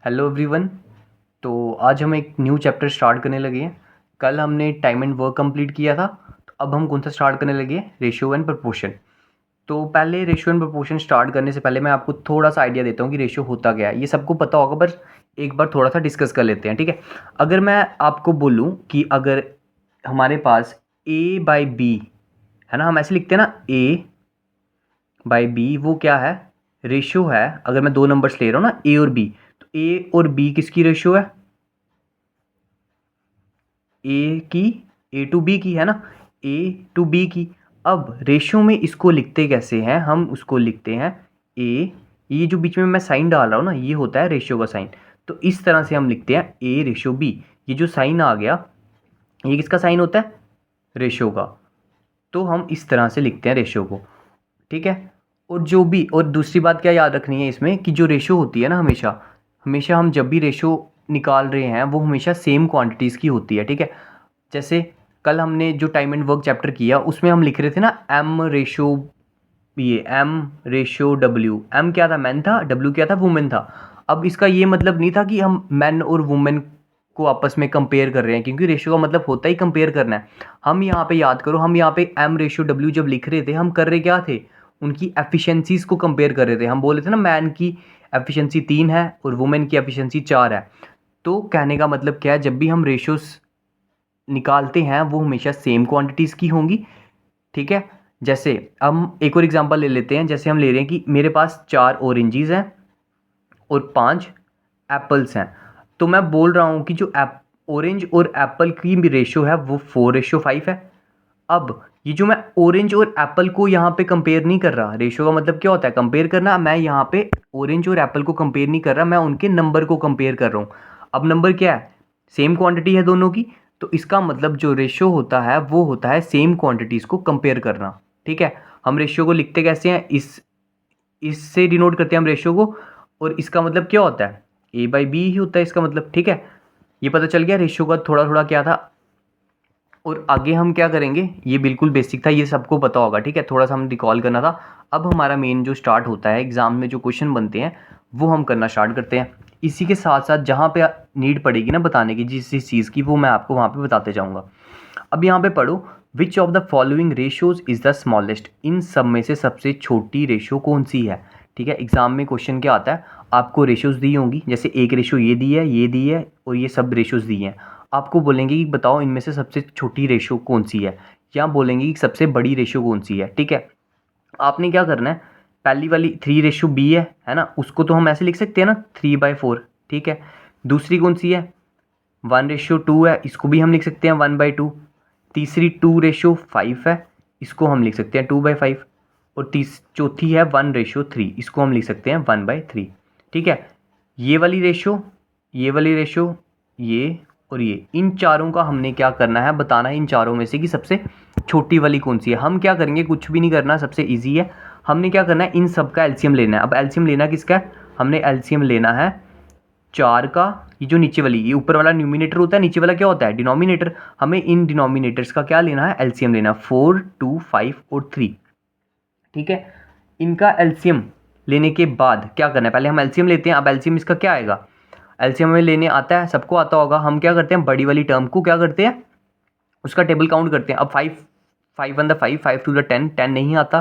Hello everyone. तो आज हम एक न्यू चैप्टर स्टार्ट करने लगे हैं। कल हमने टाइम एंड वर्क कंप्लीट किया था, तो अब हम कौन सा स्टार्ट करने लगे हैं? Ratio and proportion. तो पहले रेशियो एंड प्रपोर्शन स्टार्ट करने से पहले मैं आपको थोड़ा सा आइडिया देता हूँ कि रेशियो होता क्या है। ये सबको पता होगा, पर एक बार थोड़ा सा डिस्कस कर लेते हैं, ठीक है। अगर मैं आपको बोलूँ कि अगर हमारे पास ए बाई बी है ना, हम ऐसे लिखते हैं ना, ए बाई बी, वो क्या है? रेशियो है। अगर मैं दो नंबर्स ले रहा हूँ ना, ए और बी, तो ए और बी किसकी रेशियो है? ए की, ए टू बी की, है ना, ए टू बी की। अब रेशियो में इसको लिखते कैसे हैं? हम उसको लिखते हैं ए, ये जो बीच में मैं साइन डाल रहा हूँ ना, ये होता है रेशियो का साइन। तो इस तरह से हम लिखते हैं ए रेशियो बी। ये जो साइन आ गया, ये किसका साइन होता है? रेशियो का। तो हम इस तरह से लिखते हैं रेशियो को, ठीक है। और जो भी, और दूसरी बात क्या याद रखनी है इसमें, कि जो रेशियो होती है ना, हमेशा हमेशा हम जब भी रेशियो निकाल रहे हैं वो हमेशा सेम क्वांटिटीज़ की होती है, ठीक है। जैसे कल हमने जो टाइम एंड वर्क चैप्टर किया, उसमें हम लिख रहे थे ना एम रेशो, ये एम रेशो डब्ल्यू। एम क्या था? मैन था। डब्ल्यू क्या था? वुमेन था। अब इसका ये मतलब नहीं था कि हम मैन और वुमेन को आपस में कंपेयर कर रहे हैं, क्योंकि रेशियो का मतलब होता ही कंपेयर करना है। हम यहाँ पे याद करो, हम यहाँ पे एम रेशियो डब्ल्यू जब लिख रहे थे, हम कर रहे क्या थे? उनकी एफिशिएंसीज को कंपेयर कर रहे थे। हम बोल रहे थे ना, मैन की एफिशिएंसी 3 है और वुमेन की एफिशिएंसी 4 है। तो कहने का मतलब क्या है? जब भी हम रेशियोज निकालते हैं वो हमेशा सेम क्वांटिटीज़ की होंगी, ठीक है। जैसे हम एक और एग्जांपल ले लेते हैं। जैसे हम ले रहे हैं कि मेरे पास 4 ऑरेंजेस हैं और 5 एप्पल्स हैं। तो मैं बोल रहा हूँ कि जो ऑरेंज और एप्पल की भी रेशियो है वो 4:5 है। अब ये जो मैं ऑरेंज और एप्पल को यहाँ पे कंपेयर नहीं कर रहा, रेशियो का मतलब क्या होता है? कंपेयर करना। मैं यहाँ पे ऑरेंज और एप्पल को कंपेयर नहीं कर रहा, मैं उनके नंबर को कंपेयर कर रहा हूँ। अब नंबर क्या है? सेम क्वांटिटी है दोनों की। तो इसका मतलब जो रेशियो होता है वो होता है सेम क्वांटिटीज़ को कंपेयर करना, ठीक है। हम रेशियो को लिखते कैसे हैं? इससे डिनोट करते हैं हम रेशियो को। और इसका मतलब क्या होता है? ए बाई बी ही होता है इसका मतलब, ठीक है। ये पता चल गया रेशियो का थोड़ा थोड़ा क्या था। और आगे हम क्या करेंगे, ये बिल्कुल बेसिक था, ये सबको पता होगा, ठीक है। थोड़ा सा हम रिकॉल करना था। अब हमारा मेन जो स्टार्ट होता है, एग्जाम में जो क्वेश्चन बनते हैं वो हम करना स्टार्ट करते हैं। इसी के साथ साथ जहाँ पे नीड पड़ेगी ना बताने की जिस जिस चीज़ की, वो मैं आपको वहाँ पे बताते जाऊँगा। अब यहाँ पे पढ़ो, which of the following ratios is the smallest. इन सब में से सबसे छोटी रेशियो कौन सी है, ठीक है। एग्जाम में क्वेश्चन क्या आता है, आपको रेशियोज दी होंगी, जैसे एक रेशियो ये दी है, ये दी है, और ये सब रेशियोज दी हैं। आपको बोलेंगे कि बताओ इनमें से सबसे छोटी रेशियो कौन सी है, या बोलेंगे कि सबसे बड़ी रेशियो कौन सी है, ठीक है। आपने क्या करना है, पहली वाली 3:b है ना, उसको तो हम ऐसे लिख सकते हैं ना, 3/4, ठीक है। दूसरी कौन सी है? 1:2 है, इसको भी हम लिख सकते हैं 1/2। तीसरी 2:5 है, इसको हम लिख सकते हैं 2/5। और चौथी है 1:3, इसको हम लिख सकते हैं 1/3, ठीक है। ये वाली रेशियो, ये वाली रेशियो, ये और ये, इन चारों का हमने क्या करना है, बताना है इन चारों में से कि सबसे छोटी वाली कौन सी है। हम क्या करेंगे, कुछ भी नहीं करना, सबसे ईजी है। हमने क्या करना है, इन सब का एलसीएम लेना है। अब एलसीएम लेना किसका है? हमने एलसीएम लेना है 4 का। ये जो नीचे वाली, ये ऊपर वाला न्यूमिनेटर होता है, नीचे वाला क्या होता है? डिनोमिनेटर। हमें इन डिनोमिनेटर्स का क्या लेना है? एलसीएम लेना है, 4, 2, 5 और 3, ठीक है। इनका एलसीएम लेने के बाद क्या करना है, पहले हम एलसीएम लेते हैं। अब एलसीएम इसका क्या आएगा? एलसीएम हमें लेने आता है, सबको आता होगा। हम क्या करते हैं, बड़ी वाली टर्म को क्या करते हैं, उसका टेबल काउंट करते हैं। अब 5, 5 1 5, 5 2 10, 10 नहीं आता,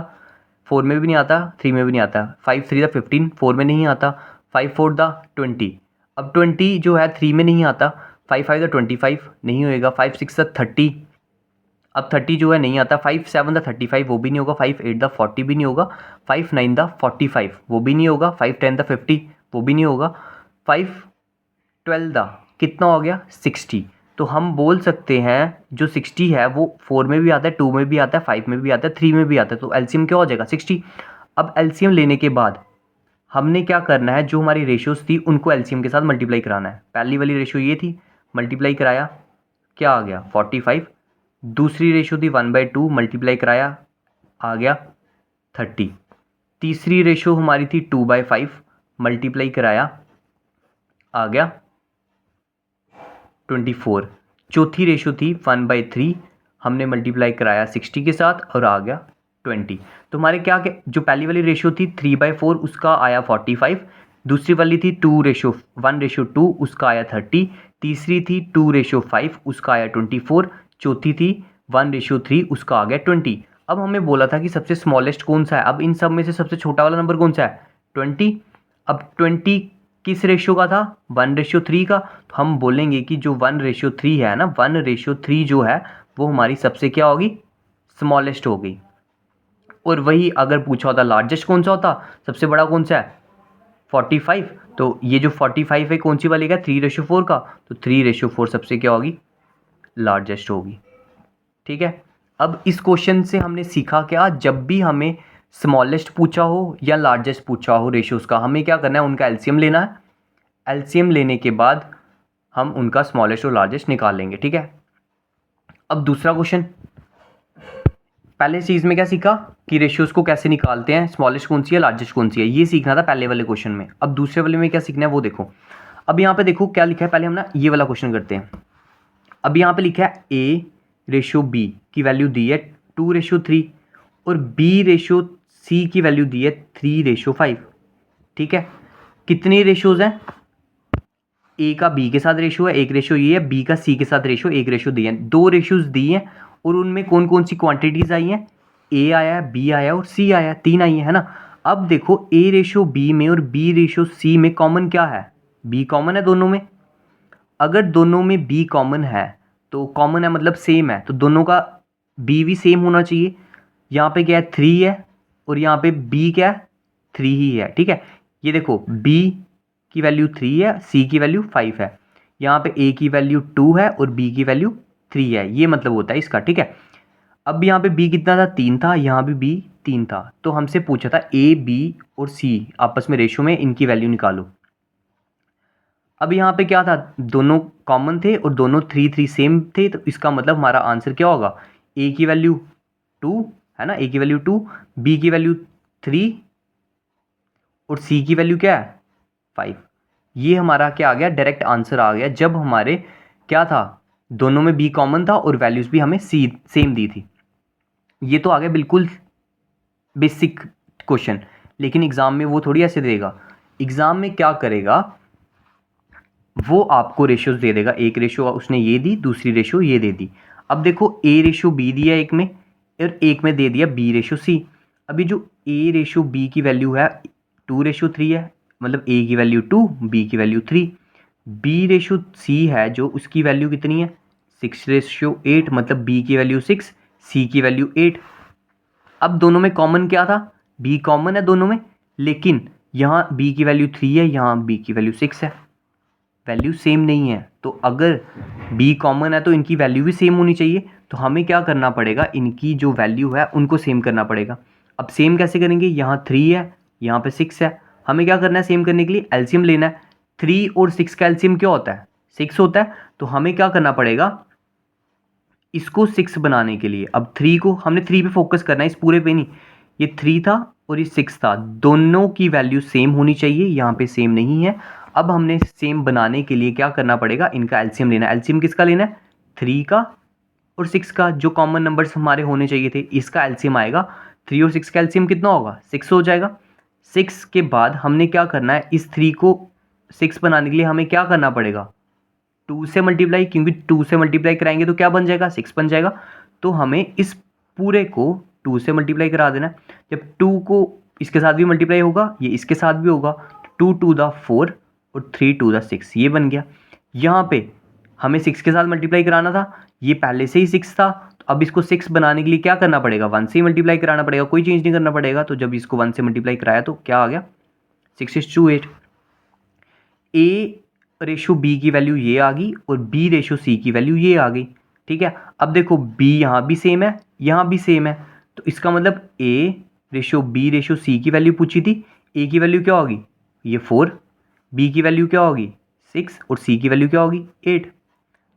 4 में भी नहीं आता, 3 में भी नहीं आता, 5 3 15, 4 में नहीं आता, 5 4 20। अब 20 जो है 3 में नहीं आता, 5 5 25 नहीं होएगा, 5 6 30। अब 30 जो है नहीं आता, 5 7 35 वो भी नहीं होगा, 5 8 40 भी नहीं होगा, 5 9 45 वो भी नहीं होगा, 5 10 50 वो भी नहीं होगा, 5 12 कितना हो गया? 60। तो हम बोल सकते हैं जो 60 है वो 4 में भी आता है, 2 में भी आता है, 5 में भी आता है, 3 में भी आता है। तो एलसीएम क्या हो जाएगा? 60। अब एलसीएम लेने के बाद हमने क्या करना है, जो हमारी रेशियोज थी उनको एलसीएम के साथ मल्टीप्लाई कराना है। पहली वाली रेशियो ये थी, मल्टीप्लाई कराया, क्या आ गया? 45। दूसरी रेशियो थी 1/2, मल्टीप्लाई कराया, आ गया 30। तीसरी रेशियो हमारी थी 2/5, मल्टीप्लाई कराया, आ गया 24। चौथी रेशियो थी 1/3, हमने मल्टीप्लाई कराया 60 के साथ और आ गया 20। तो हमारे क्या जो पहली वाली रेशियो थी 3/4, उसका आया 45। दूसरी वाली थी 2:1:2, उसका आया 30। तीसरी थी 2:5, उसका आया 24। चौथी थी 1:3, उसका आ गया 20। अब हमें बोला था कि सबसे स्मॉलेस्ट कौन सा है। अब इन सब में से सबसे छोटा वाला नंबर कौन सा है? 20। अब 20 किस रेशियो का था? 1:3 का। तो हम बोलेंगे कि जो 1:3 है ना, 1:3 जो है वो हमारी सबसे क्या होगी? स्मॉलेस्ट हो गई। और वही अगर पूछा होता लार्जेस्ट कौन सा होता, सबसे बड़ा कौन सा है? 45। तो ये जो 45 है कौन सी वाली का? 3:4 का। तो 3:4 सबसे क्या होगी? लार्जेस्ट होगी। ठीक है। अब इस क्वेश्चन से हमने सीखा क्या? जब भी हमें स्मॉलेस्ट पूछा हो या लार्जेस्ट पूछा हो रेशियोज का, हमें क्या करना है? उनका एलसीएम लेना है। एलसीएम लेने के बाद हम उनका स्मॉलेस्ट और लार्जेस्ट निकाल लेंगे। ठीक है। अब दूसरा क्वेश्चन, पहले चीज़ में क्या सीखा कि रेशियोज को कैसे निकालते हैं, स्मॉलेस्ट कौन सी है, लार्जेस्ट कौन सी है, ये सीखना था पहले वाले क्वेश्चन में। अब दूसरे वाले में क्या सीखना है वो देखो। अब यहाँ पे देखो क्या लिखा है, पहले हम ना ये वाला क्वेश्चन करते हैं। अब यहाँ पे लिखा है A:B की वैल्यू दी है 2:3 और B:C की वैल्यू दी है 3:5। ठीक है। कितनी रेशियोज हैं? ए का बी के साथ रेशियो है, एक रेशियो ये है, बी का सी के साथ रेशियो, एक रेशियो दी है। दो रेशियोज दी हैं और उनमें कौन कौन सी क्वांटिटीज आई हैं? ए आया, बी आया और सी आया, तीन आई है ना। अब देखो A:B में और B:C में कॉमन क्या है? बी कॉमन है दोनों में। अगर दोनों में बी कॉमन है तो कॉमन है मतलब सेम है, तो दोनों का बी भी सेम होना चाहिए। यहाँ पे क्या है? 3 है और यहाँ पे बी क्या है? 3 ही है। ठीक है। ये देखो बी की वैल्यू 3 है, सी की वैल्यू 5 है। यहाँ पे ए की वैल्यू 2 है और बी की वैल्यू 3 है। ये मतलब होता है इसका। ठीक है। अब यहाँ पे बी कितना था? 3 था। यहाँ भी बी 3 था। तो हमसे पूछा था ए, बी और सी आपस में रेशियो में इनकी वैल्यू निकालो। अब यहाँ पे क्या था? दोनों कॉमन थे और दोनों 3 सेम थे, तो इसका मतलब हमारा आंसर क्या होगा? ए की वैल्यू 2 है ना, ए की वैल्यू 2, बी की वैल्यू 3 और सी की वैल्यू क्या है? 5। ये हमारा क्या आ गया? डायरेक्ट आंसर आ गया। जब हमारे क्या था? दोनों में बी कॉमन था और वैल्यूज भी हमें सी सेम दी थी। ये तो आ गया बिल्कुल बेसिक क्वेश्चन, लेकिन एग्जाम में वो थोड़ी ऐसे देगा। एग्जाम में क्या करेगा? वो आपको रेशियोज दे देगा। एक रेशियो उसने ये दी, दूसरी रेशियो ये दे दी। अब देखो A:B दिया एक में और एक में दे दिया B:C। अभी जो A:B की वैल्यू है 2:3 है, मतलब A की वैल्यू 2, B की वैल्यू 3। B:C है जो उसकी वैल्यू कितनी है? 6:8, मतलब B की वैल्यू 6, C की वैल्यू 8। अब दोनों में कॉमन क्या था? B कॉमन है दोनों में, लेकिन यहाँ B की वैल्यू 3 है, यहाँ B की वैल्यू 6 है। वैल्यू सेम नहीं है। तो अगर b कॉमन है तो इनकी वैल्यू भी सेम होनी चाहिए। तो हमें क्या करना पड़ेगा? इनकी जो वैल्यू है उनको सेम करना पड़ेगा। अब सेम कैसे करेंगे? यहाँ 3 है, यहाँ पे 6 है। हमें क्या करना है सेम करने के लिए? एलसीएम लेना है। 3 और 6 का एलसीएम क्या होता है? 6 होता है। तो हमें क्या करना पड़ेगा इसको 6 बनाने के लिए? अब 3 को हमने 3 पे फोकस करना है, इस पूरे पे नहीं। ये 3 था और ये 6 था, दोनों की वैल्यू सेम होनी चाहिए। यहाँ पे सेम नहीं है। अब हमने सेम बनाने के लिए क्या करना पड़ेगा? इनका एलसीएम लेना है। एलसीएम किसका लेना है? 3 का और 6 का, जो कॉमन नंबर्स हमारे होने चाहिए थे। इसका एलसीएम आएगा 3 और 6 का एलसीएम कितना होगा? 6 हो जाएगा। 6 के बाद हमने क्या करना है? इस 3 को 6 बनाने के लिए हमें क्या करना पड़ेगा? 2 से मल्टीप्लाई, क्योंकि 2 से मल्टीप्लाई कराएंगे तो क्या बन जाएगा? 6 बन जाएगा। तो हमें इस पूरे को 2 से मल्टीप्लाई करा देना। जब 2 को इसके साथ भी मल्टीप्लाई होगा, ये इसके साथ भी होगा, 2 टू द 4 और 3 टू द 6, ये बन गया। यहाँ पे हमें 6 के साथ मल्टीप्लाई कराना था, ये पहले से ही 6 था। तो अब इसको 6 बनाने के लिए क्या करना पड़ेगा? 1 से ही मल्टीप्लाई कराना पड़ेगा, कोई चेंज नहीं करना पड़ेगा। तो जब इसको 1 से मल्टीप्लाई कराया तो क्या आ गया? 6:8। A:B की वैल्यू ये आ गई और B:C की वैल्यू ये आ गई। ठीक है। अब देखो B यहाँ भी सेम है, यहाँ भी सेम है, तो इसका मतलब A:B:C की वैल्यू पूछी थी। A की वैल्यू क्या होगी? ये 4, B की वैल्यू क्या होगी? 6 और C की वैल्यू क्या होगी? 8।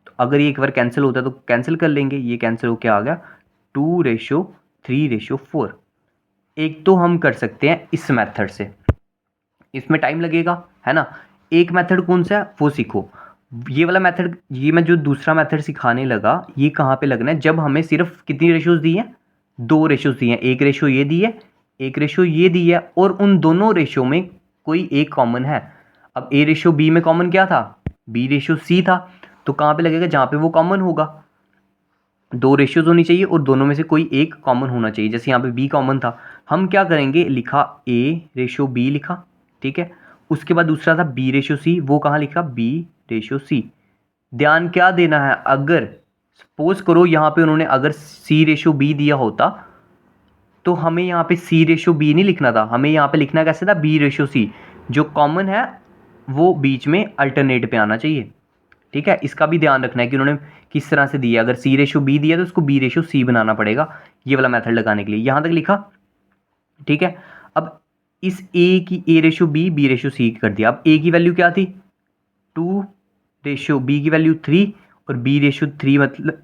तो अगर ये एक बार कैंसिल होता है तो कैंसिल कर लेंगे, ये कैंसिल हो क्या आ गया? 2:3:4। एक तो हम कर सकते हैं इस मेथड से, इसमें टाइम लगेगा है ना। एक मेथड कौन सा है वो सीखो। ये वाला मेथड, ये मैं जो दूसरा मेथड सिखाने लगा, ये कहाँ पे लगना है? जब हमें सिर्फ कितनी रेशियोज दी हैं? 2 रेशियोज दी हैं। एक रेशियो ये दी है, एक रेशियो ये दी है, और उन दोनों रेशियो में कोई एक कॉमन है। अब ए रेशियो बी में कॉमन क्या था, बी रेशियो सी था, तो कहाँ पे लगेगा, जहाँ पे वो कॉमन होगा। दो रेशियोज होनी चाहिए और दोनों में से कोई एक कॉमन होना चाहिए। जैसे यहाँ पे बी कॉमन था, हम क्या करेंगे, लिखा ए रेशियो बी लिखा, ठीक है। उसके बाद दूसरा था बी रेशियो सी, वो कहाँ लिखा, बी रेशियो सी। ध्यान क्या देना है, अगर सपोज करो यहाँ पे उन्होंने अगर सी रेशियो बी दिया होता तो हमें यहाँ पे सी रेशियो बी नहीं लिखना था, हमें यहाँ पे लिखना कैसे था, बी रेशियो सी। जो कॉमन है वो बीच में अल्टरनेट पे आना चाहिए, ठीक है। इसका भी ध्यान रखना है कि उन्होंने किस तरह से दिया। अगर सी रेशियो बी दिया तो उसको बी रेशियो सी बनाना पड़ेगा, ये वाला मेथड लगाने के लिए। यहाँ तक लिखा, ठीक है। अब इस ए की A ratio B ratio C कर दिया। अब ए की वैल्यू क्या थी, 2 रेशियो बी की वैल्यू 3 और बी रेशियो 3 मतलब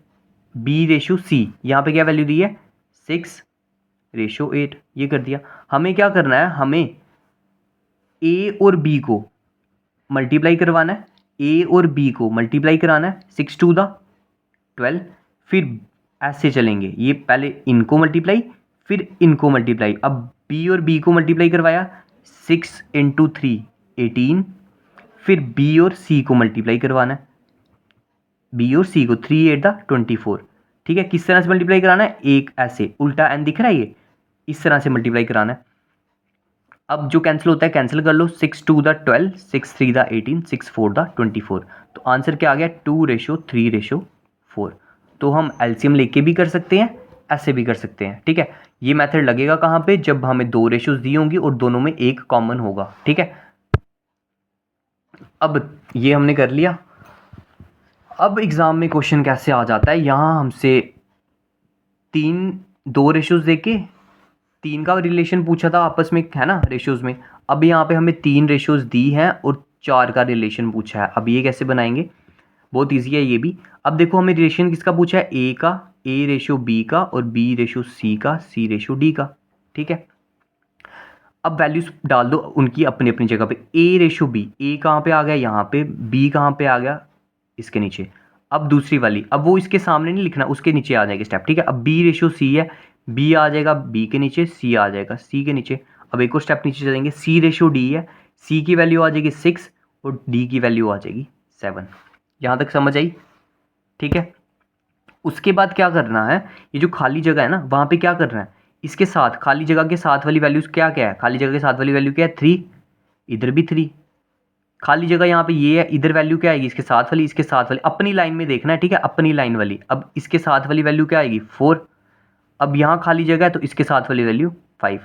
बी रेशियो सी, यहाँ पे क्या वैल्यू दी है, 6 रेशियो 8, ये कर दिया। हमें क्या करना है, हमें ए और बी को मल्टीप्लाई करवाना है, ए और बी को मल्टीप्लाई कराना है, 6 टू द 12, फिर ऐसे चलेंगे, ये पहले इनको मल्टीप्लाई फिर इनको मल्टीप्लाई। अब बी और बी को मल्टीप्लाई करवाया, 6 इंटू 3 18, फिर बी और सी को मल्टीप्लाई करवाना है, बी और सी को 3 8 द 24, ठीक है। किस तरह से मल्टीप्लाई कराना है, एक ऐसे उल्टा एन दिख रहा है, ये इस तरह से मल्टीप्लाई कराना है। अब जो कैंसिल होता है कैंसिल कर लो, 6 2 द 12, 6 3 द 18, 6 4 द 24, तो आंसर क्या आ गया, 2 रेशो 3 रेशो 4। तो हम एलसीएम लेके भी कर सकते हैं, ऐसे भी कर सकते हैं, ठीक है। ये मेथड लगेगा कहाँ पे, जब हमें दो रेशोज दी होंगी और दोनों में एक कॉमन होगा, ठीक है। अब ये हमने कर लिया। अब एग्ज़ाम में क्वेश्चन कैसे आ जाता है, यहाँ हमसे दो रेशोज देके 3 का रिलेशन पूछा था आपस में, है ना, रेशियोज में। अब यहाँ पे हमें 3 रेशियोज दी हैं और 4 का रिलेशन पूछा है। अब ये कैसे बनाएंगे, बहुत इजी है ये भी। अब देखो हमें रिलेशन किसका पूछा है, ए का, ए रेशियो बी का, और बी रेशियो सी का, सी रेशियो डी का, ठीक है। अब वैल्यूज डाल दो उनकी अपनी अपनी जगह पे। ए रेशियो बी, ए कहाँ पे आ गया, यहाँ पे, बी कहाँ पे आ गया, इसके नीचे। अब दूसरी वाली, अब वो इसके सामने नहीं लिखना, उसके नीचे आ जाएगा स्टेप, ठीक है। अब बी रेशियो सी है, बी आ जाएगा बी के नीचे, सी आ जाएगा सी के नीचे। अब एक और स्टेप नीचे चलेंगे, सी रेशियो डी है, सी की वैल्यू आ जाएगी 6 और डी की वैल्यू आ जाएगी 7। यहाँ तक समझ आई, ठीक है। उसके बाद क्या करना है, ये जो खाली जगह है ना, वहाँ पे क्या करना है, इसके साथ खाली जगह के साथ वाली वैल्यूज क्या क्या है, खाली जगह के साथ वाली वैल्यू क्या है, 3, इधर भी 3। खाली जगह यहाँ पे ये है, इधर वैल्यू क्या आएगी, इसके साथ वाली, इसके साथ वाली, अपनी लाइन में देखना है, ठीक है, अपनी लाइन वाली। अब इसके साथ वाली वैल्यू क्या आएगी, 4। अब यहाँ खाली जगह है तो इसके साथ वाली वैल्यू 5,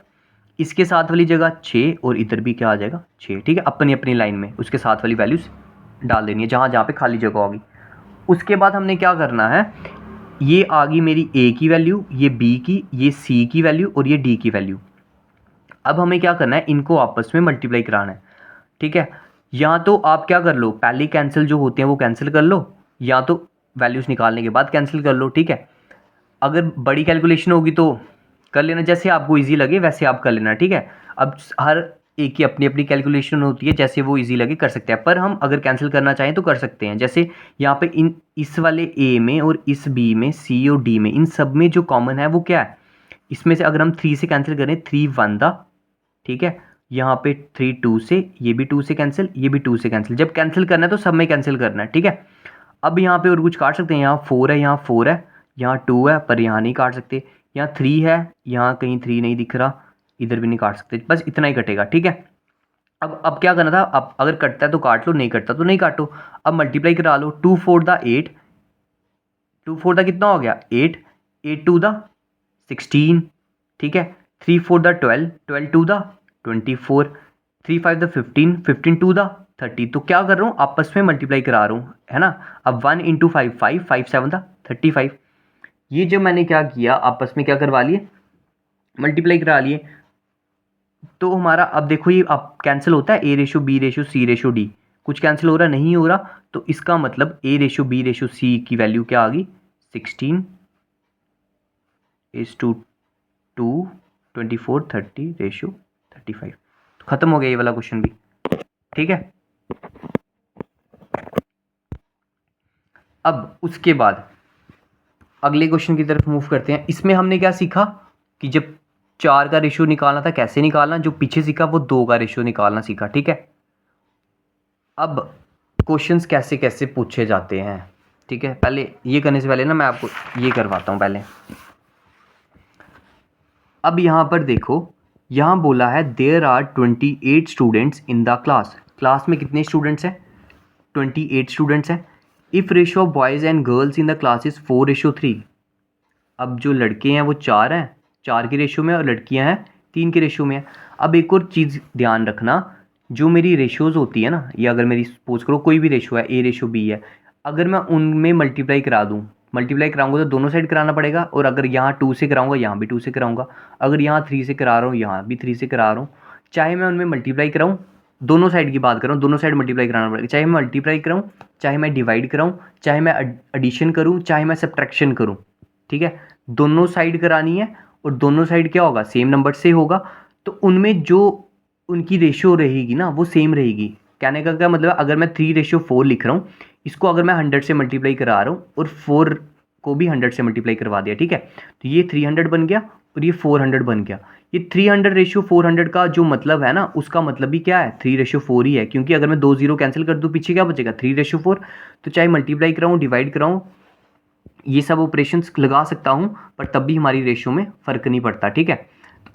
इसके साथ वाली जगह 6 और इधर भी क्या आ जाएगा 6, ठीक है। अपनी अपनी लाइन में उसके साथ वाली वैल्यूज डाल देनी है जहाँ जहाँ पे खाली जगह होगी। उसके बाद हमने क्या करना है, ये आ गई मेरी ए की वैल्यू, ये बी की, ये सी की वैल्यू और ये डी की वैल्यू। अब हमें क्या करना है, इनको आपस में मल्टीप्लाई कराना है, ठीक है। या तो आप क्या कर लो, पहले कैंसिल जो होते हैं वो कैंसिल कर लो, या तो वैल्यूज़ निकालने के बाद कैंसिल कर लो, ठीक है। अगर बड़ी कैलकुलेशन होगी तो कर लेना, जैसे आपको इजी लगे वैसे आप कर लेना, ठीक है। अब हर एक की अपनी अपनी कैलकुलेशन होती है, जैसे वो इजी लगे कर सकते हैं, पर हम अगर कैंसिल करना चाहें तो कर सकते हैं। जैसे यहाँ पे इस वाले ए में और इस बी में, सी और डी में, इन सब में जो कॉमन है वो क्या है, इसमें से अगर हम 3 से कैंसिल करें, 3 1 दा, ठीक है। यहाँ पे 3 2 से, ये भी 2 से कैंसिल, ये भी 2 से कैंसिल। जब कैंसिल करना है तो सब में कैंसिल करना है, ठीक है। अब यहाँ पे और कुछ काट सकते हैं, यहाँ 4 है, यहाँ 4 है, यहाँ 2 है पर यहाँ नहीं काट सकते, यहाँ 3 है, यहाँ कहीं 3 नहीं दिख रहा, इधर भी नहीं काट सकते, बस इतना ही कटेगा, ठीक है। अब क्या करना था, अब अगर कटता है तो काट लो, नहीं कटता तो नहीं काटो। अब मल्टीप्लाई करा लो, 2 4 द 8, 2 4 द कितना हो गया 8, 8 2 द 16, ठीक है। 3 4 द 12, 12 2 द 24, 3 5 द 15, 15 2 द 30। तो क्या कर रहा हूँ, आपस में मल्टीप्लाई करा रहा हूँ, है ना। अब 1 इंटू 5 5, 5 7 द 35। ये जो मैंने क्या किया, आपस में क्या करवा लिए, मल्टीप्लाई करा लिए। तो हमारा अब देखो ये अब कैंसिल होता है, ए रेशो बी रेशो सी रेशो डी, कुछ कैंसिल हो रहा नहीं हो रहा, तो इसका मतलब ए रेशो बी रेशो सी की वैल्यू क्या आ गई, 16 इज टू 2 24 30 रेशो 35। तो खत्म हो गया ये वाला क्वेश्चन भी, ठीक है। अब उसके बाद अगले क्वेश्चन की तरफ मूव करते हैं। इसमें हमने क्या सीखा कि जब 4 का रेशियो निकालना था, कैसे निकालना, जो पीछे सीखा वो 2 का रेशियो निकालना सीखा, ठीक है। अब क्वेश्चंस कैसे कैसे पूछे जाते हैं, ठीक है। पहले ये करने से पहले ना मैं आपको ये करवाता हूँ पहले। अब यहाँ पर देखो, यहाँ बोला है there are 28 students in the class. Class में कितने स्टूडेंट्स हैं? 28 स्टूडेंट्स हैं। If ratio of boys and girls in the class is 4:3। अब जो लड़के हैं वो 4 हैं, 4 की रेशियो में, और लड़कियां हैं 3 की रेशियो में है। अब एक और चीज़ ध्यान रखना, जो मेरी रेशियोज़ होती है ना, या अगर मेरी सपोज करो कोई भी रेशियो है, A:B है, अगर मैं उनमें मल्टीप्लाई करा दूँ, मल्टीप्लाई कराऊंगा तो दोनों साइड कराना पड़ेगा, और अगर यहाँ 2 से कराऊंगा यहाँ भी 2 से कराऊंगा, अगर यहाँ 3 से करा रहा हूँ यहाँ भी 3 से करा रहा हूँ, चाहे मैं उनमें मल्टीप्लाई कराऊँ, दोनों साइड की बात करूँ, दोनों साइड मल्टीप्लाई कराना पड़ेगा, चाहे मैं मल्टीप्लाई कराऊँ, चाहे मैं डिवाइड कराऊँ, चाहे मैं एडिशन करूँ, चाहे मैं सब्ट्रैक्शन करूँ, ठीक है। दोनों साइड करानी है, और दोनों साइड क्या होगा, सेम नंबर से होगा, तो उनमें जो उनकी रेशियो रहेगी ना वो सेम रहेगी। कहने का क्या मतलब है, अगर मैं 3:4 लिख रहा हूँ, इसको अगर मैं 100 से मल्टीप्लाई करा रहा हूँ और 4 को भी 100 से मल्टीप्लाई करवा दिया, ठीक है, तो ये 300 बन गया और ये 400 बन गया। ये 300:400 का जो मतलब है ना, उसका मतलब भी क्या है, 3:4 ही है, क्योंकि अगर मैं 2 0 कैंसिल कर दूँ, पीछे क्या बचेगा, 3:4। तो चाहे मल्टीप्लाई कराऊँ डिवाइड कराऊँ, ये सब ऑपरेशंस लगा सकता हूँ, पर तब भी हमारी रेशियो में फ़र्क नहीं पड़ता, ठीक है।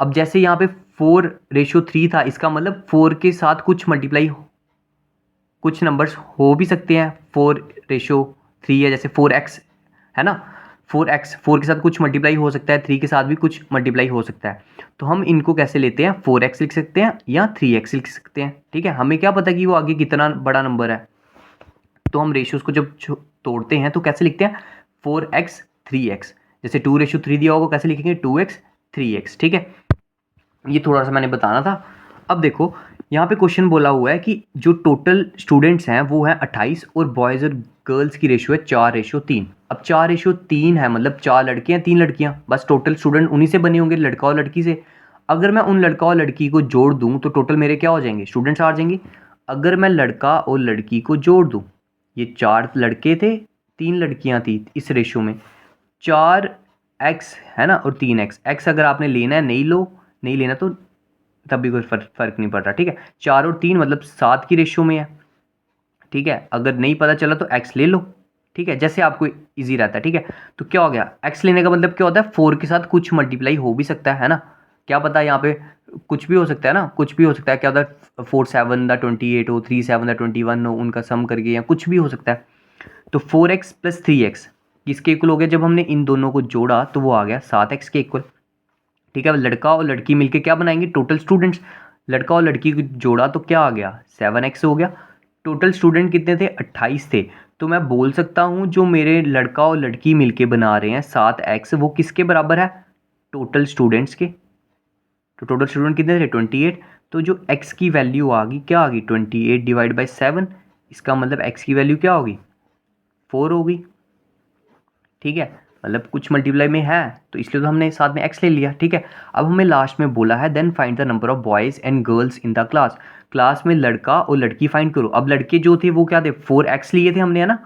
अब जैसे यहाँ पे 4:3 था, इसका मतलब 4 के साथ कुछ मल्टीप्लाई, कुछ नंबर्स हो भी सकते हैं 4:3 है, जैसे 4x है ना, 4x, 4 के साथ कुछ मल्टीप्लाई हो सकता है, 3 के साथ भी कुछ मल्टीप्लाई हो सकता है। तो हम इनको कैसे लेते हैं, 4x लिख सकते हैं या 3x लिख सकते हैं, ठीक है। हमें क्या पता कि वो आगे कितना बड़ा नंबर है, तो हम रेशियोज़ को जब तोड़ते हैं तो कैसे लिखते हैं, 4x 3x। जैसे 2:3 दिया होगा, कैसे लिखेंगे, 2x 3x, ठीक है। ये थोड़ा सा मैंने बताना था। अब देखो यहाँ पे क्वेश्चन बोला हुआ है कि जो टोटल स्टूडेंट्स हैं वो हैं 28, और बॉयज़ और गर्ल्स की रेशियो है 4:3। अब 4:3 है, मतलब 4 लड़के हैं 3 लड़कियां, बस टोटल स्टूडेंट उन्हीं से बने होंगे, लड़का और लड़की से। अगर मैं उन लड़का और लड़की को जोड़ दूँ तो टोटल मेरे क्या हो जाएंगे, स्टूडेंट्स आ जाएंगे। अगर मैं लड़का और लड़की को जोड़ दूँ, ये 4 लड़के थे 3 लड़कियां थी इस रेशियो में, 4x है ना और 3x। x अगर आपने लेना है नहीं लो, नहीं लेना तो तब भी कोई फ़र्क नहीं पड़ रहा, ठीक है। 4 और 3 मतलब 7 की रेशियो में है, ठीक है। अगर नहीं पता चला तो x ले लो, ठीक है, जैसे आपको इजी रहता है, ठीक है। तो क्या हो गया, x लेने का मतलब क्या होता है, 4 के साथ कुछ मल्टीप्लाई हो भी सकता है ना, क्या पता यहाँ पे कुछ भी हो सकता है ना, कुछ भी हो सकता है, क्या होता है 4 7 28 हो, 3 7 21 हो, उनका सम करके, या कुछ भी हो सकता है। तो 4x + 3x किसके इक्वल हो गया, जब हमने इन दोनों को जोड़ा तो वो आ गया 7x के इक्वल, ठीक है। लड़का और लड़की मिलके क्या बनाएंगे, टोटल स्टूडेंट्स। लड़का और लड़की को जोड़ा तो क्या आ गया, 7x हो गया। टोटल स्टूडेंट कितने थे, 28 थे। तो मैं बोल सकता हूँ जो मेरे लड़का और लड़की मिलके बना रहे हैं 7x, वो किसके बराबर है, टोटल स्टूडेंट्स के। तो टोटल स्टूडेंट कितने थे, 28। तो जो x की वैल्यू आ गई, क्या आ गई, 28/7। इसका मतलब x की वैल्यू क्या होगी, 4 होगी, ठीक है। मतलब कुछ मल्टीप्लाई में है तो इसलिए तो हमने साथ में x ले लिया, ठीक है। अब हमें लास्ट में बोला है then find the number of boys and girls in the class. Class में लड़का और लड़की फाइंड करो। अब लड़के जो थे वो क्या थे, 4x लिए थे हमने, है ना।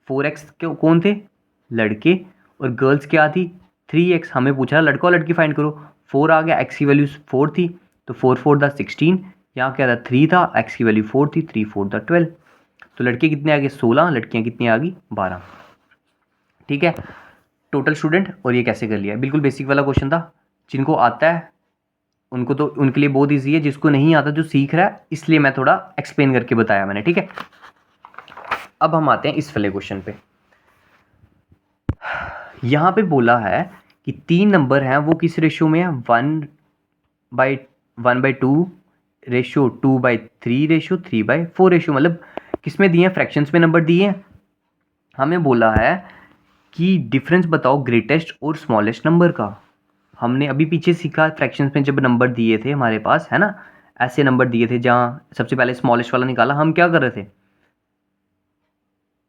4x कौन थे, लड़के, और गर्ल्स क्या थी, 3x। हमें पूछा लड़का और लड़की फाइंड करो, 4 आ गया, x की वैल्यू 4 थी, तो 4 4 द 16। यहाँ क्या था, 3 था, x की वैल्यू 4 थी, 3 4 द 12। तो लड़के कितने आ गए, 16, लड़कियाँ कितनी आ गई, 12, ठीक है। टोटल स्टूडेंट, और ये कैसे कर लिया, बिल्कुल बेसिक वाला क्वेश्चन था। जिनको आता है उनको तो उनके लिए बहुत ईजी है, जिसको नहीं आता जो सीख रहा है, इसलिए मैं थोड़ा एक्सप्लेन करके बताया मैंने, ठीक है। अब हम आते हैं इस वाले क्वेश्चन पे। यहाँ पे बोला है कि 3 नंबर हैं, वो किस रेशियो में है, 1/2 रेशियो, 2/3 रेशियो, 3/4 रेशियो। मतलब किस में दिए हैं, फ्रैक्शंस में नंबर दिए हैं। हमें बोला है कि डिफरेंस बताओ ग्रेटेस्ट और स्मॉलेस्ट नंबर का। हमने अभी पीछे सीखा फ्रैक्शंस में, जब नंबर दिए थे हमारे पास, है ना, ऐसे नंबर दिए थे जहाँ सबसे पहले स्मॉलेस्ट वाला निकाला, हम क्या कर रहे थे।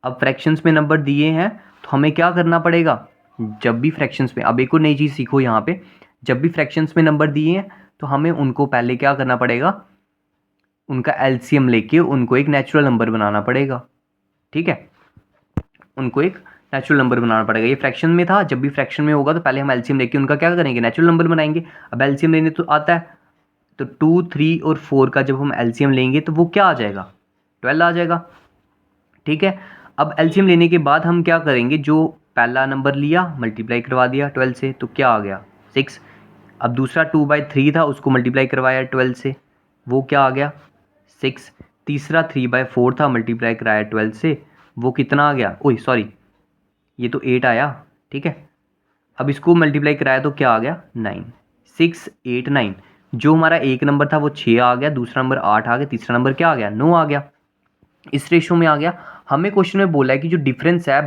अब फ्रैक्शंस में नंबर दिए हैं तो हमें क्या करना पड़ेगा, जब भी फ्रैक्शंस में, अब एक और नई चीज़ सीखो यहाँ पे, जब भी फ्रैक्शंस में नंबर दिए हैं तो हमें उनको पहले क्या करना पड़ेगा, उनका एलसीएम लेके उनको एक नेचुरल नंबर बनाना पड़ेगा, ठीक है। उनको एक नेचुरल नंबर बनाना पड़ेगा। ये फ्रैक्शन में था, जब भी फ्रैक्शन में होगा तो पहले हम एलसीएम लेके उनका क्या करेंगे, नेचुरल नंबर बनाएंगे। अब एलसीएम लेने तो आता है, तो 2, 3 और 4 का जब हम एलसीएम लेंगे तो वो क्या आ जाएगा, 12 आ जाएगा। ठीक है, अब एलसीएम लेने के बाद हम क्या करेंगे, जो पहला नंबर लिया मल्टीप्लाई करवा दिया 12 से, तो क्या आ गया 6। अब दूसरा 2/3 था, उसको मल्टीप्लाई करवाया 12 से, वो क्या आ गया 6। तीसरा 3/4 था, मल्टीप्लाई कराया 12 से, वो कितना आ गया, ओह सॉरी ये तो 8 आया। ठीक है, अब इसको मल्टीप्लाई कराया तो क्या आ गया 9। 6, 8, 9। जो हमारा एक नंबर था वो 6 आ गया, दूसरा नंबर 8 आ गया, तीसरा नंबर क्या आ गया 9 आ गया, इस रेशो में आ गया। हमें क्वेश्चन में बोला है कि जो डिफरेंस है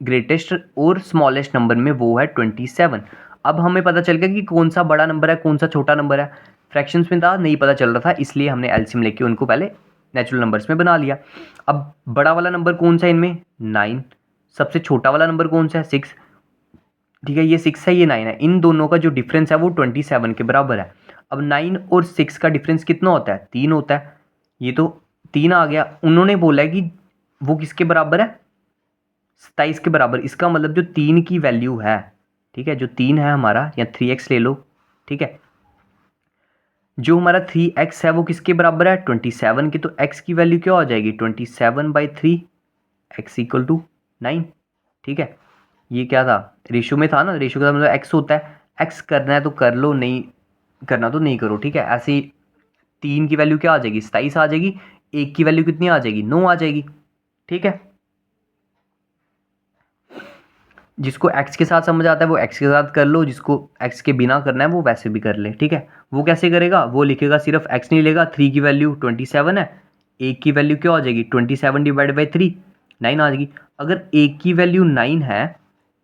ग्रेटेस्ट और स्मॉलेस्ट नंबर में वो है 27। अब हमें पता चल गया कि कौन सा बड़ा नंबर है कौन सा छोटा नंबर है। फ्रैक्शंस में था नहीं पता चल रहा था, इसलिए हमने एलसीएम लेके उनको पहले नेचुरल नंबर्स में बना लिया। अब बड़ा वाला नंबर कौन सा है इनमें 9, सबसे छोटा वाला नंबर कौन सा है 6। ठीक है, ये 6 है ये 9 है, इन दोनों का जो डिफरेंस है वो 27 के बराबर है। अब 9 और 6 का डिफरेंस कितना होता है 3 होता है, ये तो 3 आ गया। उन्होंने बोला है कि वो किसके बराबर है 27 के बराबर, इसका मतलब जो 3 की वैल्यू है, ठीक है जो 3 है हमारा, या 3x ले लो। ठीक है, जो हमारा 3x है वो किसके बराबर है 27 के, तो x की वैल्यू क्या हो जाएगी 27/3, x इक्वल टू 9। ठीक है, ये क्या था रेशो में था ना, रेशो का मतलब x होता है, x करना है तो कर लो, नहीं करना तो नहीं करो। ठीक है, ऐसे ही 3 की वैल्यू क्या आ जाएगी 27 आ जाएगी, 1 की वैल्यू कितनी आ जाएगी 9 आ जाएगी। ठीक है, जिसको x के साथ समझ आता है वो x के साथ कर लो, जिसको x के बिना करना है वो वैसे भी कर ले। ठीक है, वो कैसे करेगा, वो लिखेगा सिर्फ x नहीं लेगा, 3 की वैल्यू 27 है, 1 की वैल्यू क्या हो जाएगी 27/3 9 आ जाएगी। अगर 1 की वैल्यू 9 है,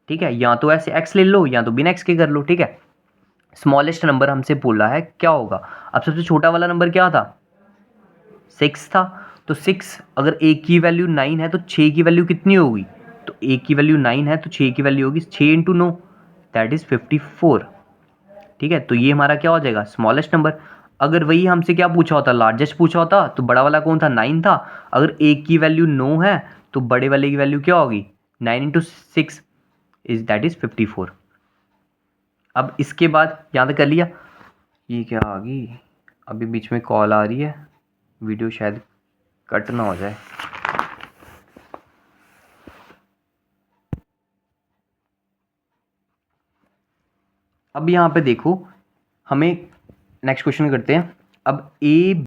ठीक है, या तो ऐसे x ले लो या तो बिना x के कर लो। ठीक है, स्मॉलेस्ट नंबर हमसे बोला है क्या होगा। अब सबसे छोटा वाला नंबर क्या था 6 था, तो 6 अगर 1 की वैल्यू 9 है तो 6 की वैल्यू कितनी होगी, तो 1 की वैल्यू 9 है तो 6 की वैल्यू होगी 6 × 9 दैट इज़ 54। ठीक है, तो ये हमारा क्या हो जाएगा स्मॉलेस्ट नंबर। अगर वही हमसे क्या पूछा होता लार्जेस्ट पूछा होता तो बड़ा वाला कौन था 9 था, अगर 1 की वैल्यू 9 है तो बड़े वाले की वैल्यू क्या होगी 9 × 6 इज दैट इज़ 54। अब इसके बाद यहाँ तक कर लिया, ये क्या आ गई, अभी बीच में कॉल आ रही है, वीडियो शायद कट ना हो जाए। अब यहाँ पे देखो, हमें नेक्स्ट क्वेश्चन करते हैं। अब ए